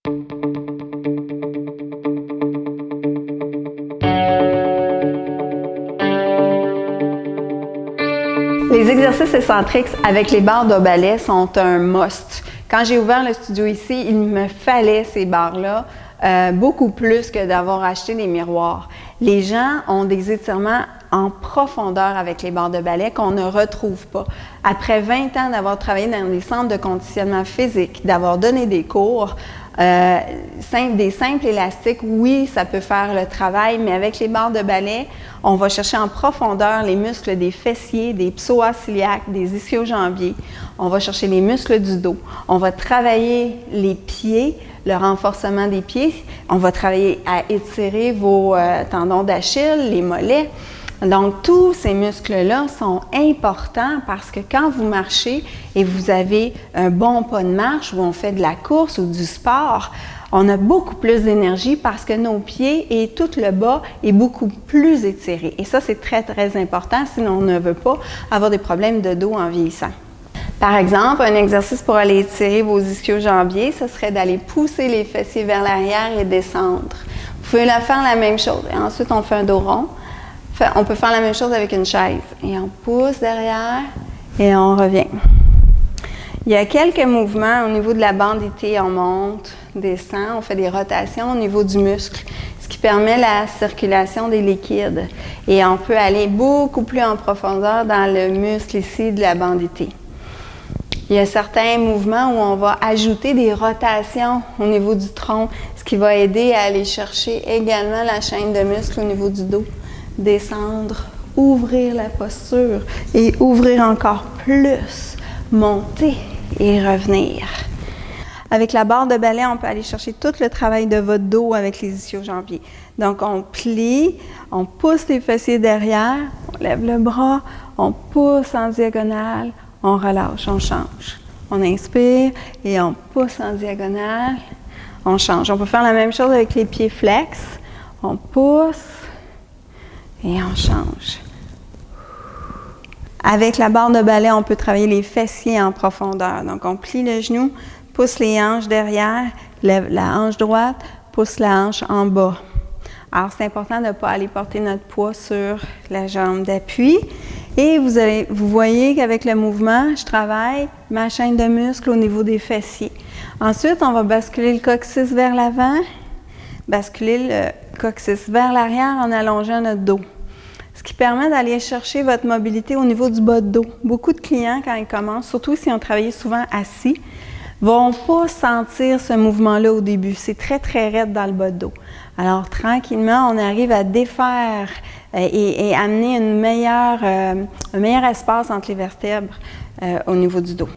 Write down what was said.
Les exercices excentriques avec les barres de balai sont un must. Quand j'ai ouvert le studio ici, il me fallait ces barres-là, beaucoup plus que d'avoir acheté des miroirs. Les gens ont des étirements en profondeur avec les barres de balai qu'on ne retrouve pas. Après 20 ans d'avoir travaillé dans des centres de conditionnement physique, d'avoir donné des cours, des simples élastiques, oui, ça peut faire le travail, mais avec les barres de balai, on va chercher en profondeur les muscles des fessiers, des psoas iliaques, des ischio-jambiers. On va chercher les muscles du dos. On va travailler les pieds, le renforcement des pieds. On va travailler à étirer vos tendons d'Achille, les mollets. Donc, tous ces muscles-là sont importants parce que quand vous marchez et vous avez un bon pas de marche ou on fait de la course ou du sport, on a beaucoup plus d'énergie parce que nos pieds et tout le bas est beaucoup plus étiré. Et ça, c'est très, très important, sinon on ne veut pas avoir des problèmes de dos en vieillissant. Par exemple, un exercice pour aller étirer vos ischio-jambiers, ce serait d'aller pousser les fessiers vers l'arrière et descendre. Vous pouvez faire la même chose. Et ensuite, on fait un dos rond. On peut faire la même chose avec une chaise. Et on pousse derrière et on revient. Il y a quelques mouvements au niveau de la bandité. On monte, descend, on fait des rotations au niveau du muscle, ce qui permet la circulation des liquides. Et on peut aller beaucoup plus en profondeur dans le muscle ici de la bandité. Il y a certains mouvements où on va ajouter des rotations au niveau du tronc, ce qui va aider à aller chercher également la chaîne de muscles au niveau du dos. Descendre, ouvrir la posture et ouvrir encore plus, monter et revenir. Avec la barre de balai, on peut aller chercher tout le travail de votre dos avec les ischio-jambiers. Donc, on plie, on pousse les fessiers derrière, on lève le bras, on pousse en diagonale, on relâche, on change. On inspire et on pousse en diagonale, on change. On peut faire la même chose avec les pieds flex. On pousse et on change. Avec la barre de balai, on peut travailler les fessiers en profondeur. Donc, on plie le genou, pousse les hanches derrière, lève la hanche droite, pousse la hanche en bas. Alors, c'est important de ne pas aller porter notre poids sur la jambe d'appui. Et vous voyez qu'avec le mouvement, je travaille ma chaîne de muscles au niveau des fessiers. Ensuite, on va basculer le coccyx vers l'avant, basculer le coccyx vers l'arrière en allongeant notre dos. Ce qui permet d'aller chercher votre mobilité au niveau du bas de dos. Beaucoup de clients, quand ils commencent, surtout si on travaille souvent assis, vont pas sentir ce mouvement-là au début. C'est très, très raide dans le bas de dos. Alors, tranquillement, on arrive à défaire et amener un meilleur espace entre les vertèbres au niveau du dos.